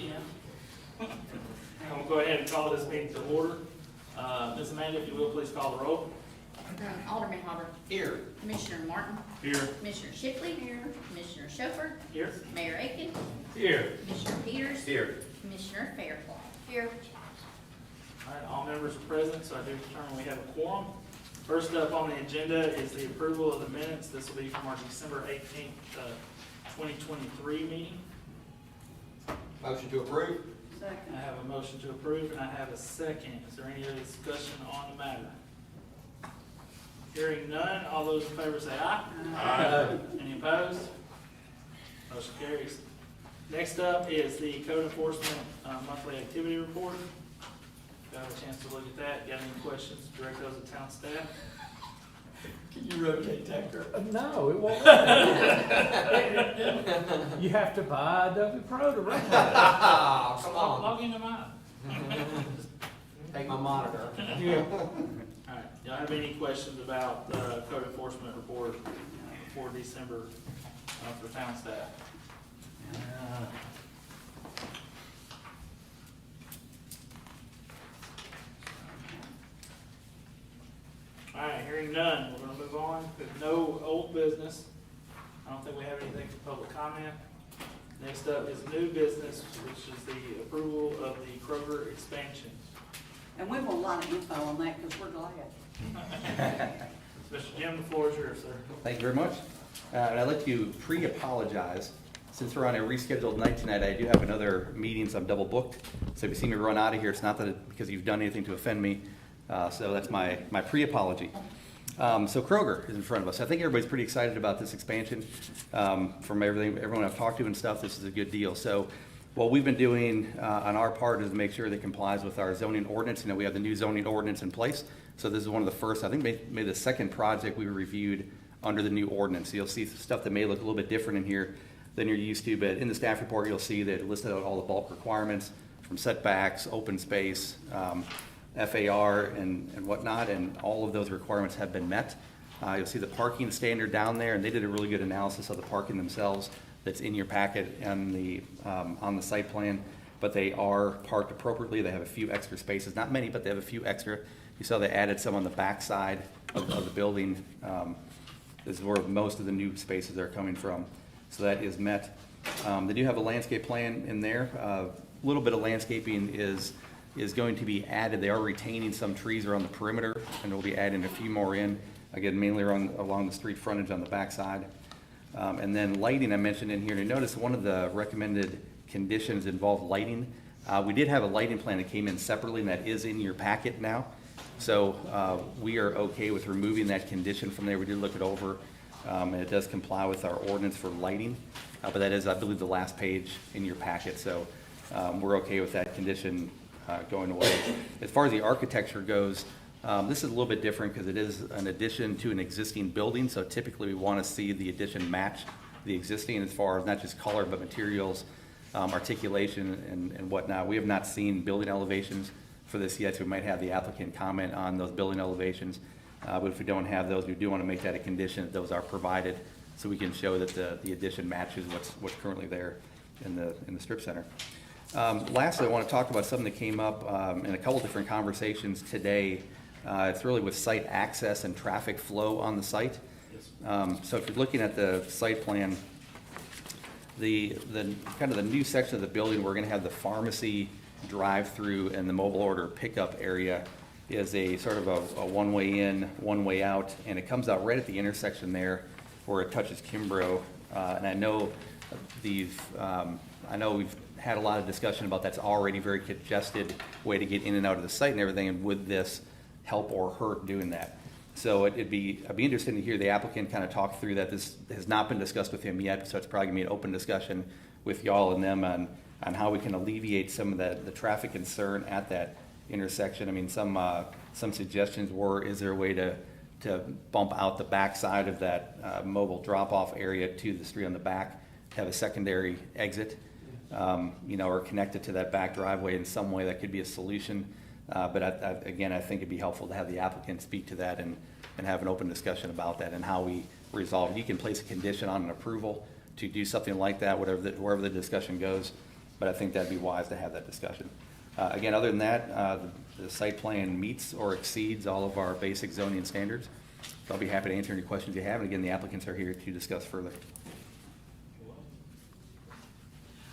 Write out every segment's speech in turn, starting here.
PM. I'm going to go ahead and call this meeting to order. Ms. Amanda, if you will, please call the roll. Alderman Hopper. Here. Commissioner Martin. Here. Commissioner Shipley. Here. Commissioner Schofer. Here. Mayor Aiken. Here. Commissioner Peters. Here. Commissioner Fairclough. Here. All right, all members are present, so I do determine we have a quorum. First up on the agenda is the approval of the minutes. This will be from our December 18th, 2023 meeting. Motion to approve? I have a motion to approve and I have a second. Is there any other discussion on the matter? Hearing none, all those in favor say aye. Aye. Any opposed? Motion carries. Next up is the code enforcement monthly activity report. Got a chance to look at that. Got any questions? Direct those to town staff. Can you rotate that, Kurt? No, it won't. You have to buy Adobe Pro to rotate it. Oh, come on. Log into mine. Take my monitor. Yeah. All right. Y'all have any questions about the code enforcement report for December for town staff? All right, hearing none, we're gonna move on. With no old business, I don't think we have anything for public comment. Next up is new business, which is the approval of the Kroger expansion. And we want a lot of info on that because we're glad. Mr. Jim, the floor is yours, sir. Thank you very much. And I'd like to pre-apologize. Since we're on a rescheduled night tonight, I do have another meeting, so I'm double booked. So if you see me run out of here, it's not that because you've done anything to offend me. So that's my pre-apology. So Kroger is in front of us. I think everybody's pretty excited about this expansion. From everyone I've talked to and stuff, this is a good deal. So what we've been doing on our part is to make sure that it complies with our zoning ordinance. You know, we have the new zoning ordinance in place. So this is one of the first, I think maybe the second project we reviewed under the new ordinance. So you'll see stuff that may look a little bit different in here than you're used to, but in the staff report, you'll see that it listed out all the bulk requirements from setbacks, open space, FAR and whatnot, and all of those requirements have been met. You'll see the parking standard down there, and they did a really good analysis of the parking themselves that's in your packet and on the site plan, but they are parked appropriately. They have a few extra spaces, not many, but they have a few extra. You saw they added some on the back side of the building. This is where most of the new spaces are coming from. So that is met. They do have a landscape plan in there. A little bit of landscaping is going to be added. They are retaining some trees around the perimeter, and we'll be adding a few more in, again, mainly along the street frontage on the back side. And then lighting I mentioned in here. And notice one of the recommended conditions involved lighting. We did have a lighting plan that came in separately, and that is in your packet now. So we are okay with removing that condition from there. We did look it over, and it does comply with our ordinance for lighting. But that is, I believe, the last page in your packet. So we're okay with that condition going away. As far as the architecture goes, this is a little bit different because it is an addition to an existing building. So typically we want to see the addition match the existing as far as not just color, but materials, articulation and whatnot. We have not seen building elevations for this yet, so we might have the applicant comment on those building elevations. But if we don't have those, we do want to make that a condition that those are provided so we can show that the addition matches what's currently there in the strip center. Lastly, I want to talk about something that came up in a couple different conversations today. It's really with site access and traffic flow on the site. So if you're looking at the site plan, the kind of the new section of the building, we're going to have the pharmacy drive-through and the mobile order pickup area is a sort of a one-way in, one-way out, and it comes out right at the intersection there where it touches Kimbrough. And I know we've had a lot of discussion about that's already a very congested way to get in and out of the site and everything, and would this help or hurt doing that? So I'd be interested to hear the applicant kind of talk through that. This has not been discussed with him yet, so it's probably gonna be an open discussion with y'all and them on how we can alleviate some of the traffic concern at that intersection. I mean, some suggestions were, is there a way to bump out the back side of that mobile drop-off area to the street on the back, have a secondary exit, or connect it to that back driveway in some way? That could be a solution. But again, I think it'd be helpful to have the applicant speak to that and have an open discussion about that and how we resolve it. You can place a condition on an approval to do something like that, wherever the discussion goes. but I think that'd be wise to have that discussion. Again, other than that, the site plan meets or exceeds all of our basic zoning standards. So I'll be happy to answer any questions you have, and again, the applicants are here to discuss further.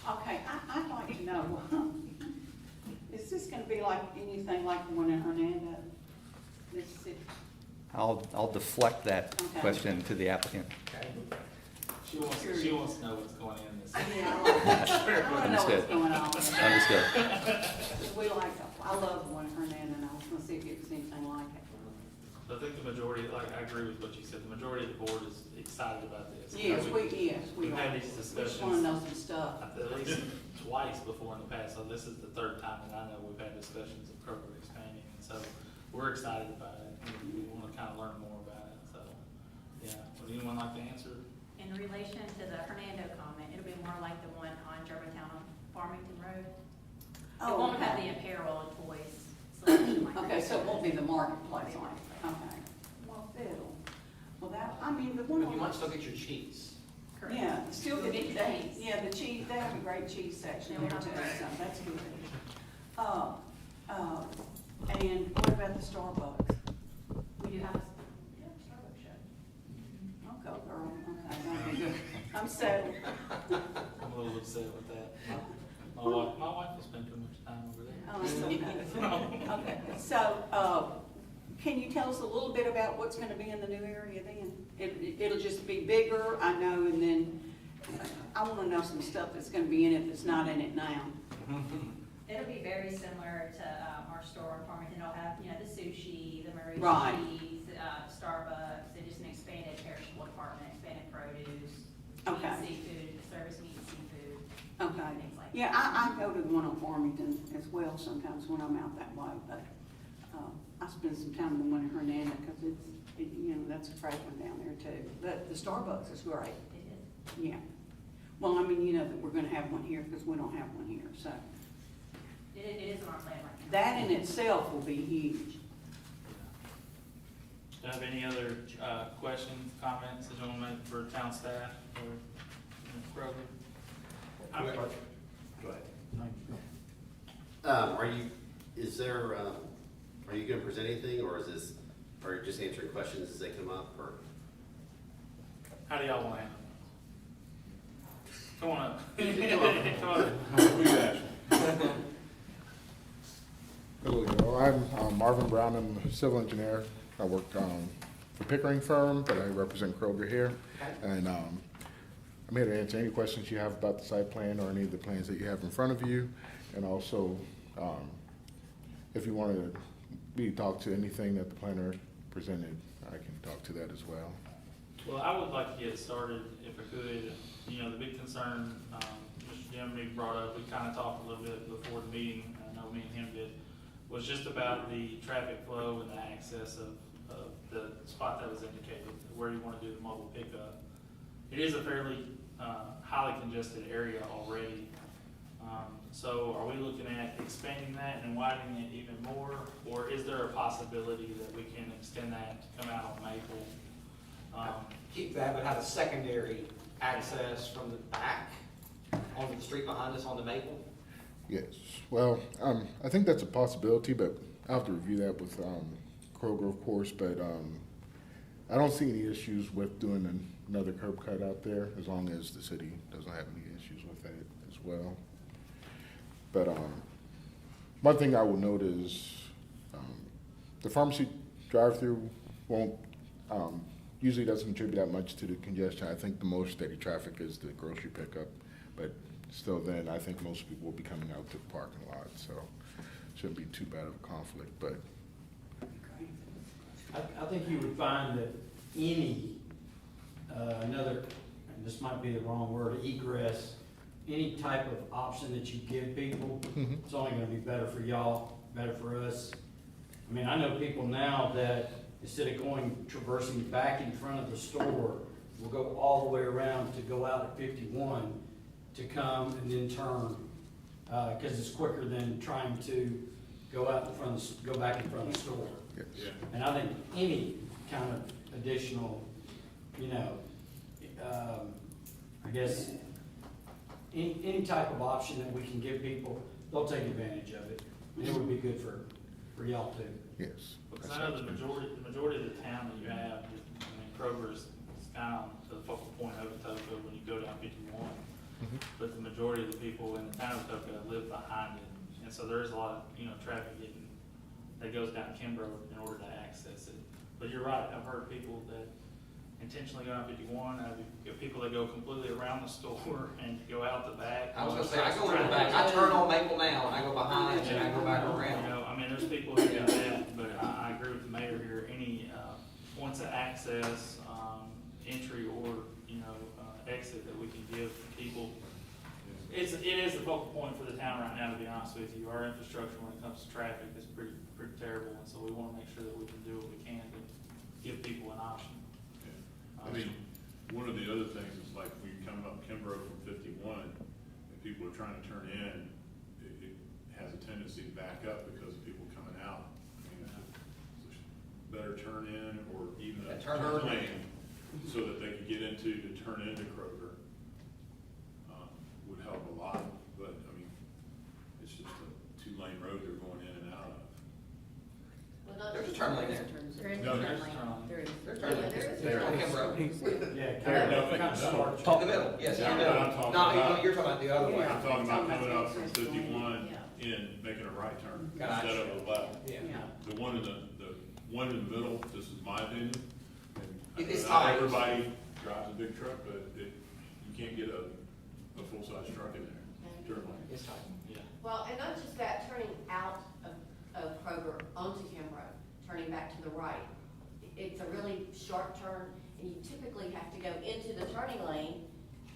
Okay, I'd like to know, is this gonna be like anything like the one in Hernando, Mississippi? I'll deflect that Okay. question to the applicant. She wants to know what's going in this. Yeah, I wanna know what's Understood. going on. Understood. We like, I love the one in Hernando, and I was gonna see if it was anything like it. I think the majority, like, I agree with what you said, the majority of the board is excited about this. Yes, we We've are. had these We just discussions wanna know some stuff. at least twice before in the past, so this is the third time that I know we've had discussions of Kroger expanding, and so we're excited about it. We wanna kinda learn more about it, so, yeah. Would anyone like to answer? In relation to the Hernando comment, it'll be more like the one on Germantown on Farmington Road. It Oh, won't have okay. the apparel and toys selection like Okay, that. so it won't be the marketplace like, okay. Well, fiddle. Well, that, I mean, the one But you might on, still get your cheese. Correct. yeah, still The the big they, cheese. yeah, the cheese, they have a great cheese section They there will too, have so that's good. And what about the Starbucks? We do have a, yeah, Starbucks show. I'll go, girl, okay, that'd be good. I'm settled. I'm a little upset with that. My wife will spend too much time over there. Oh, it's okay. Okay, so, can you tell us a little bit about what's gonna be in the new area then? It'll just be bigger, I know, and then I wanna know some stuff that's gonna be in it that's not in it now. It'll be very similar to our store in Farmington. It'll have, you know, the sushi, the Marie Right. cheese, Starbucks, and just an expanded perishable department, expanded produce, Okay. meat, seafood, service meat, seafood, Okay. things like that. Yeah, I go to the one on Farmington as well sometimes when I'm out that way, but, I spend some time in the one in Hernando, cause you know, that's a great one down there too. But the Starbucks is great, It is. yeah. Well, I mean, you know that we're gonna have one here, cause we don't have one here, so. It is on our plan right now. That in itself will be huge. Do you have any other, questions, comments that you want to make for town staff or Kroger? Go ahead. Are you gonna present anything, or is this, are you just answering questions as they come up, or? How do y'all want to handle it? Come on up. Come on up. Hello, y'all. I'm Marvin Brown. I'm a civil engineer. I work for Pickering firm, but I represent Kroger here. And I'm here to answer any questions you have about the site plan or any of the plans that you have in front of you. And also, if you want to talk to anything that the planner presented, I can talk to that as well. Well, I would like to get started, if I could. You know, the big concern, Mr. Jimmy brought up, we kind of talked a little bit before the meeting, I know me and him did, was just about the traffic flow and the access of the spot that was indicated, where you want to do the mobile pickup. It is a fairly highly congested area already. So are we looking at expanding that and widening it even more? Or is there a possibility that we can extend that to come out on Maple? Keep that, but have a secondary access from the back onto the street behind us on the Maple. Yes. Well, I think that's a possibility, but I'll have to review that with Kroger, of course. But I don't see any issues with doing another curb cut out there, as long as the city doesn't have any issues with that as well. But one thing I will note is the pharmacy drive-through won't usually doesn't contribute that much to the congestion. I think the most steady traffic is the grocery pickup, but still then I think most people will be coming out to the parking lot, so shouldn't be too bad of a conflict. But I think you would find that any, another, and this might be the wrong word, egress, any type of option that you give people, it's only gonna be better for y'all, better for us. I mean, I know people now that instead of traversing back in front of the store, will go all the way around to go out at 51 to come and then turn, cause it's quicker than trying to go out in front of, go back in front of the store. yes. And I think any kind of additional, you know, I guess, any type of option that we can give people, they'll take advantage of it. And it would be good for y'all too. Yes. Because that I know sounds the good. majority of the town that you have, I mean, Kroger's kind of the focal point of Atoka when you go down 51. Mhm. But the majority of the people in the town of Atoka live behind it. And so there's a lot of, traffic that goes down Kimbrough in order to access it. But you're right, I've heard people that intentionally go down 51, people that go completely around the store and go out the back. I was gonna say, I go in the back, I turn on Maple now, and I go behind, and I go back around. I mean, there's people who do that, but I agree with the mayor here, any, points of access, entry or, exit that we can give people. It is the focal point for the town right now, to be honest with you. Our infrastructure when it comes to traffic is pretty terrible, and so we wanna make sure that we can do what we can to give people an option. I mean, one of the other things is like when you come up Kimbrough from 51, and people are trying to turn in, it has a tendency to back up because of people coming out. I mean, it's a better turn in or even a turn lane so that they could get into, to turn into Kroger, would help a lot. But, I mean, it's just a 2-lane road they're going in and out of. There's a turn lane there. There is No, a turn there's lane. There is. There's a turn lane. There is. On Kimbrough. Yeah, No, kind of starts. In the middle, yes, in the Yeah, middle. I'm talking No, about- you're talking about the other way. I'm talking about coming up from 51 Yeah. in, making a right turn Gotcha. instead of a left. Yeah. The one in the one in the middle, this is my opinion, and I know It's not tight. everybody drives a big truck, but you can't get a full-size truck in there. Turn lane. It's tight. Yeah. Well, and not just that, turning out of Kroger onto Kimbrough, turning back to the right. It's a really sharp turn, and you typically have to go into the turning lane,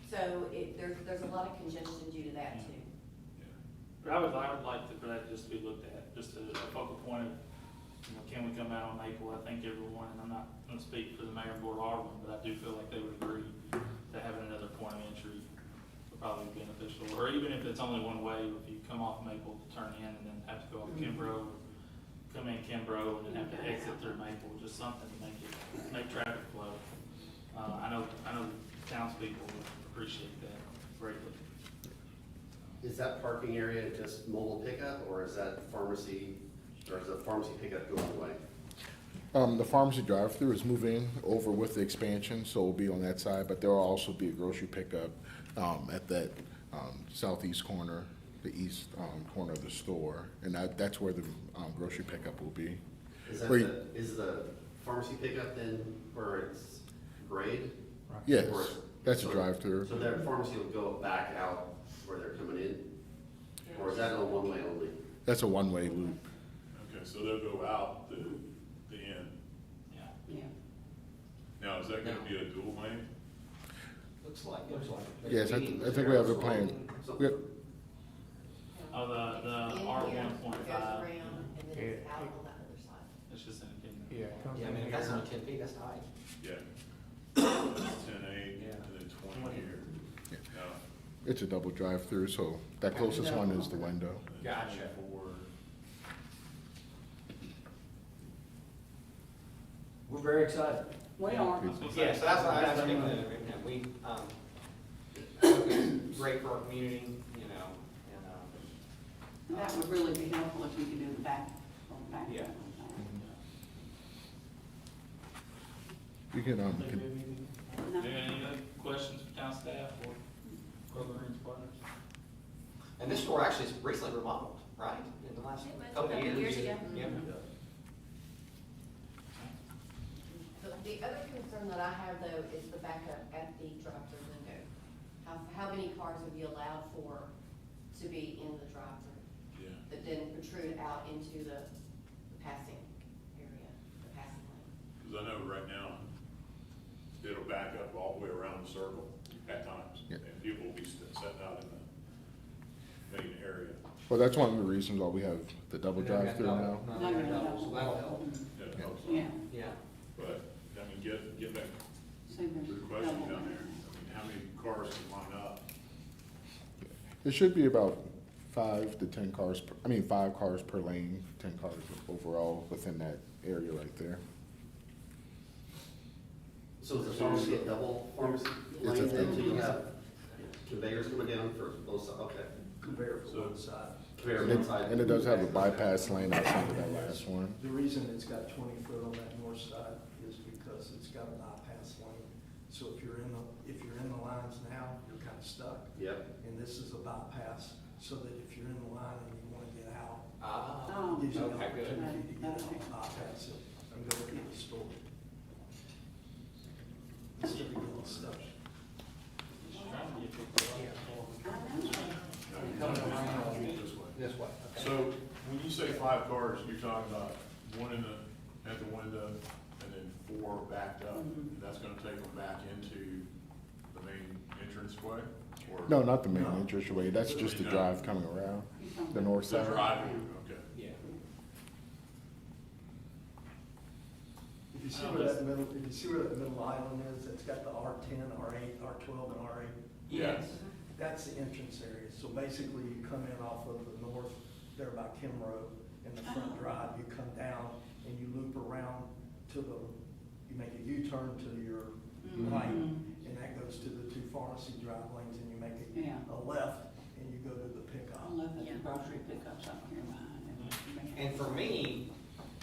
so there's a lot of congestion due to that too. But I would like for that just to be looked at, just a focal point of, can we come out on Maple? I think everyone, and I'm not gonna speak for the mayor and board of Alderman, but I do feel like they would agree that having another point of entry would probably be beneficial. Or even if it's only one way, if you come off Maple to turn in and then have to go off Kimbrough, or come in Kimbrough and then have to exit through Maple, just something to make traffic flow. I know townspeople would appreciate that greatly. Is that parking area just mobile pickup, or is that pharmacy, or is the pharmacy pickup going away? The pharmacy drive-through is moving over with the expansion, so it'll be on that side, but there will also be a grocery pickup, at that, southeast corner, the east, corner of the store, and that's where the, grocery pickup will be. Is that Where you- is the pharmacy pickup then where it's grade? Yes, Or- that's a so- drive-through. So that pharmacy will go back out where they're coming in? Or is that a one-way only? That's a one-way loop. Okay, so they'll go out the end. Yeah. Yeah. Now, is that gonna be a dual lane? Looks like. Yes, I think we have a plan. So- We have- Oh, the In R here, 1.5. Goes around, and then it's out on that other side. It's just in a Yeah, I mean, if that's only 10 feet, that's tight. Yeah. 10-8, Yeah. and then 20 here. Yeah. Now, It's a double drive-through, so that closest one is the window. and then Gotcha. 24. We're very excited. We are. Yeah, so that's what I was thinking, we, great for our community, and, That would really be helpful if you could do the back, on the back. Yeah. You can, No. Any other questions for town staff or Kroger Rents Partners? and this store actually is recently remodeled, right, in the last It was a couple of couple years? years ago. Yeah. The other concern that I have though is the backup at the drive-through window. How many cars have you allowed for to be in the drive-through Yeah. that then protrude out into the passing area, the passing lane? Because I know right now, it'll back up all the way around the circle at times. Yeah. And people will be sitting out in the main area. Well, that's one of the reasons why we have the double drive-through now. No, no, no, so that'll help. That helps. Yeah. Yeah. But, I mean, get back So there's to the question double. down there. I mean, how many cars can line up? It should be about 5 to 10 cars, 5 cars per lane, 10 cars overall within that area right there. So is the pharmacy a double pharmacy It's a lane then, double. so you have conveyors coming down for both sides, okay. Conveyor for one side. Conveyor And on one it, side. and it does have a bypass lane outside of that last one. The reason it's got 20 foot on that north side is because it's got a bypass lane. So if you're in the lines now, you're kind of stuck. Yep, And this is a bypass, so that if you're in the line and you want to get out, Oh, it gives you the okay, good. opportunity to get out, Okay. bypass it, and go to the store. Instead of getting stuck. This way. So when you say 5 cars, you're talking about one at the window and then 4 backed up. Mhm. That's gonna take them back into the main entranceway? Or No, not the main entranceway, that's just the drive coming around, the north the side. driving, okay. Yeah. If you see where that middle island is, it's got the R10, R8, R12, and R8. Yes. That's the entrance area. So basically, you come in off of the north, there by Kim Road, in the front drive, you come down and you loop around to you make a U-turn to your right, and that goes to the 2 pharmacy drive lanes, and you make Yeah. a left, and you go to the pickup. I love that the grocery pickups up here behind it. And for me,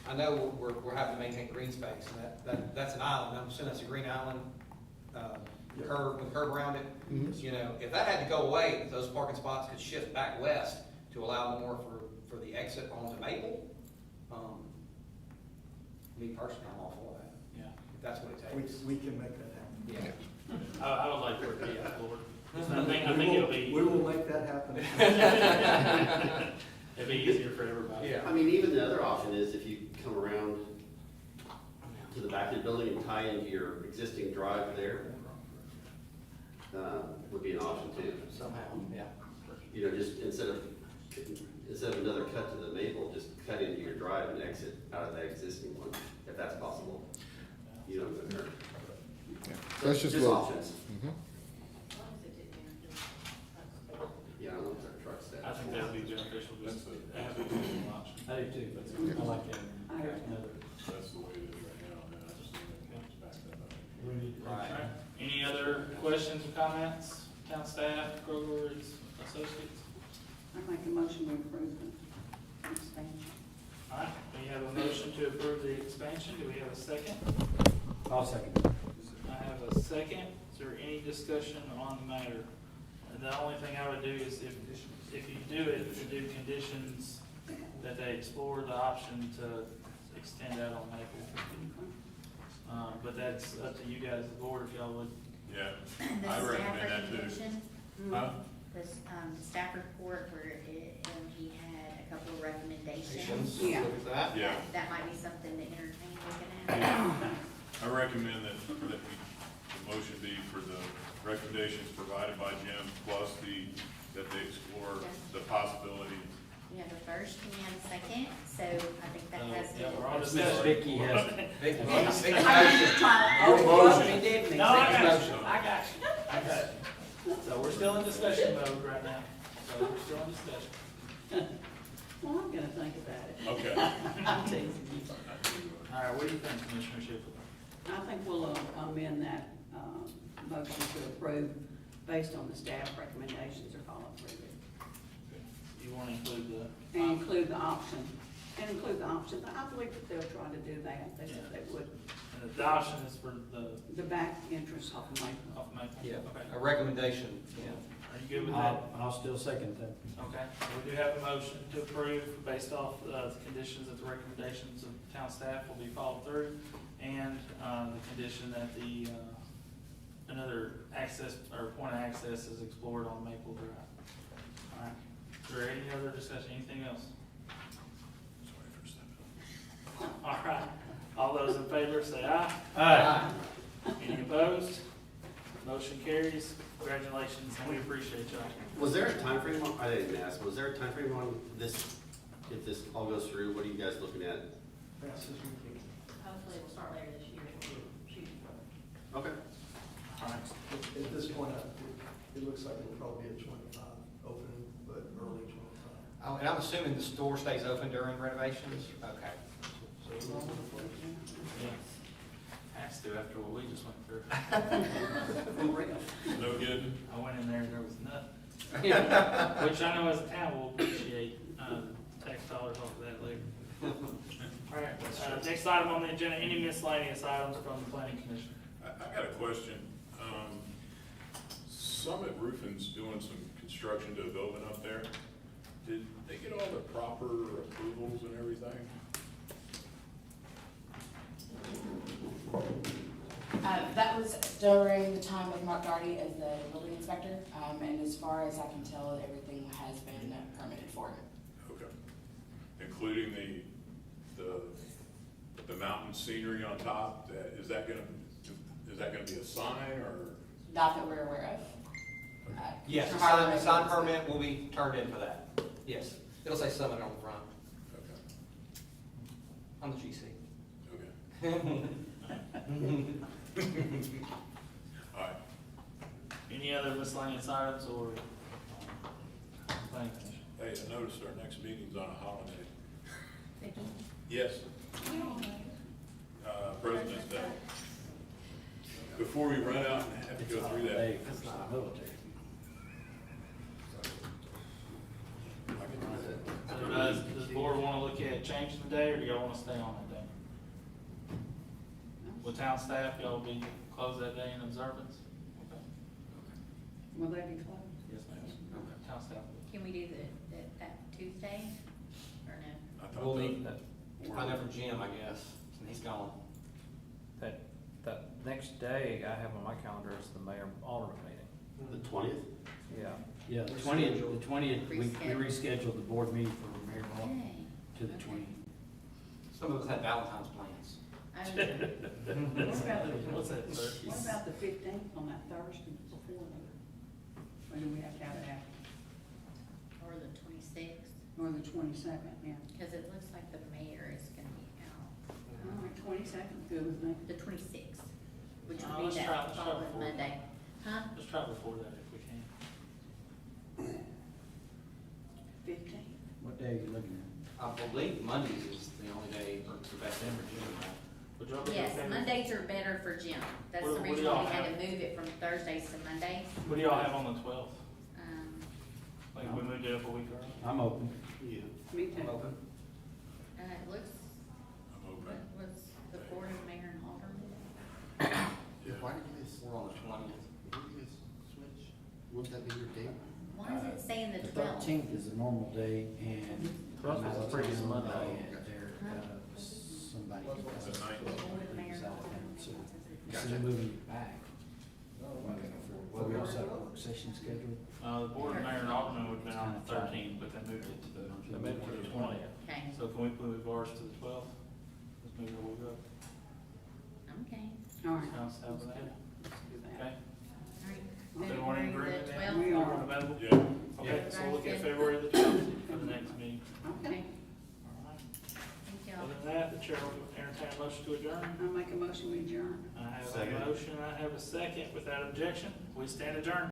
I know we're having to maintain green space, and that's an island, I'm assuming that's a green island, curb, with curb around it. Mhm. You know, if that had to go away, those parking spots could shift back west to allow more for the exit onto Maple. Me personally, I'm all for that, Yeah. if that's what it takes. We can make that happen. Yeah. I would like for it to be explored. I think it'll be. We will make that happen. It'd be easier for everybody. Yeah. I mean, even the other option is if you come around to the back of the building and tie into your existing drive there, would be an option too. Somehow, yeah. You know, just instead of another cut to the Maple, just cut into your drive and exit out of that existing one, if that's possible. You know, or- That's just just what. options. Mhm. Yeah, I don't know if our trucks that. I think that would be beneficial, just to have That's it as an option. I do too, but I like that. I agree. Another. That's the way it is right now, and I just think it's back that up. Right. Any other questions or comments, town staff, Kroger, associates? I make a motion to approve the expansion. All right, we have a motion to approve the expansion. Do we have a second? I'll second it. I have a second. Is there any discussion on the matter? And the only thing I would do is if you do it, to do conditions that they explore the option to extend out on Maple. But that's up to you guys, the board, if y'all would. Yeah, The I staff recommend that too. recommendation, Huh? the staff report where he had a couple of recommendations. Yeah. Look at that. Yeah. That might be something to entertain looking at. I recommend that the motion be for the recommendations provided by Jim, plus that they explore the possibility. We have a first and a second, so I think that has to. Yeah, we're on Miss discussion. Vicky has, Big I motion. was just trying to overrun me, didn't he? No, I got you, I got you, I got you. So we're still in discussion mode right now. So we're still in discussion. Well, I'm gonna think about it. Okay. I'm teasing you. All right, what do you think, Commissioner Shipley? I think we'll amend that, motion to approve based on the staff recommendations or follow through it. You want to include the? And include the option, I believe that they'll try to do that, they said they would. And the option is for The back entrance off of Maple. off Maple? Yeah, Okay. a recommendation, yeah. Are you good with that? I'll still second that. Okay, so we do have a motion to approve based off the conditions that the recommendations of town staff will be followed through, and the condition that another access, or point of access is explored on Maple Drive. All right, is there any other discussion, anything else? Sorry for stepping All right, all those in favor say aye. Aye. Any opposed? Motion carries. Congratulations, and we appreciate y'all. Was there a time frame on, I didn't ask, was there a time frame on this, if this all goes through, what are you guys looking at? Fast as we can. Hopefully we'll start later this year. Shoot. Okay. All right, At this point, it looks like it'll probably be a 25 opening, but early 25. Oh, and I'm assuming the store stays open during renovations? Okay. yeah. has to after what we just went through. No kidding? I went in there, was nothing. Which I know as a town will appreciate, tax dollars off of that later. All right, next item on the agenda, any miscellaneous items from the planning commission? I got a question. Summit Roofing's doing some construction to a building up there. Did they get all the proper approvals and everything? That was during the time of Mark Darty as the building inspector, and as far as I can tell, everything has been permitted for it. Okay. Including the mountain scenery on top, is that gonna be a sign or? Not that we're aware of. Yes, Mr. the Harlan sign knows. permit will be turned in for that. Yes, it'll say Summit on the front, Okay. on the GC. Okay. All right. Any other miscellaneous items or? Planning commission? Hey, I noticed our next meeting's on a holiday. Vicky? Yes. President's Day. Before we run out and have to go through that. Hey, it's not military. So does the board want to look at changing the day, or do y'all want to stay on that day? With town staff, y'all will be closed that day in observance? Okay. Will they be closed? Yes, ma'am. Town staff. Can we do that Tuesday, or no? I thought We'll that- need, find out from Jim, I guess, and he's gone. That next day I have on my calendar is the mayor alderman meeting. The 20th? Yeah. Yeah, the twentieth, we rescheduled the board meeting for Mayor Hall Yay. to the 20th. Some of us had Valentine's plans. I What about the, What's that, sir? what about the 15th on that Thursday before that? Or do we have to have it after? Or the 26th, Or the 22nd, yeah. because it looks like the mayor is gonna be out. All right, 22nd, good with me. The 26th, which No, would be let's try that following before. Monday. Huh? Let's try before that if we can. 15th? What day are you looking at? I believe Mondays is the only day for the best in Virginia. Would y'all be Yes, okay with- Mondays are better for Jim. That's What- the what do reason y'all why we had have? to move it from Thursdays to Mondays. What do y'all have on the 12th? Um, Like we moved it up a week early? I'm open. Yeah. Me I'm too. open. it looks, I'm open. what was the board of mayor and alderman? Yeah. Why did you guys, We're on the 20th. why did you guys switch? Won't that be your date? Why is it saying the The 12th? 13th is a normal day, and. 12th is a pretty good Monday. There, somebody. The 9th. The board of mayor and South alderman. End, so instead of moving it back. Well, we also have a work session scheduled. The board of mayor and alderman would have been on the 13th, but they moved it to the 20th. Okay, So can we move ours to the 12th? Let's move it a week up. okay, All right. Sounds good with that? Let's do that. Okay? all right. Everyone in February agreement the then? 12th? We are. Everyone available? Yeah. Okay, so we'll look at Good. February the 12th for the next meeting. Okay. All right. Thank y'all. Other than that, the chair will entertain a motion to adjourn. I'll make a motion, we adjourn. I have a Second. motion, I have a second. Without objection, we stand adjourned.